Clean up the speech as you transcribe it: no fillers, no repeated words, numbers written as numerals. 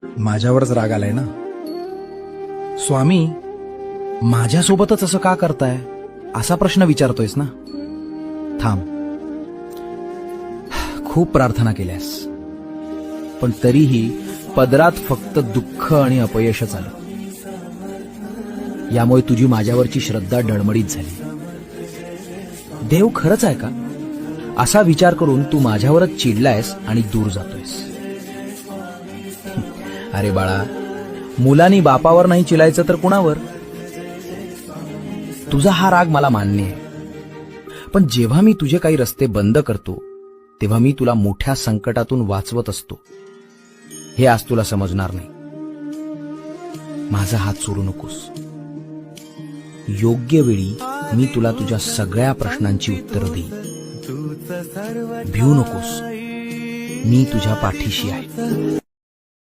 माझ्यावरच राग आलाय ना? स्वामी, माझ्यासोबतच असं का करताय असा प्रश्न विचारतोयस ना? थांब. खूप प्रार्थना केल्यास, पण तरीही पदरात फक्त दुःख आणि अपयशच आलं. यामुळे तुझी माझ्यावरची श्रद्धा डळमळीत झाली. देव खरंच आहे का असा विचार करून तू माझ्यावरच चिडलायस आणि दूर जातोयस. अरे बाळा, मुलांनी बापावर नाही चिलायचं तर कुणावर? तुझा हा राग मला मान्य आहे, पण जेव्हा मी तुझे काही रस्ते बंद करतो तेव्हा मी तुला मोठ्या संकटातून वाचवत असतो. हे आज तुला समजणार नाही. माझा हात सोडू नकोस. योग्य वेळी मी तुला तुझ्या सगळ्या प्रश्नांची उत्तरं देईन. भिवू नकोस, मी तुझ्या पाठीशी आहे.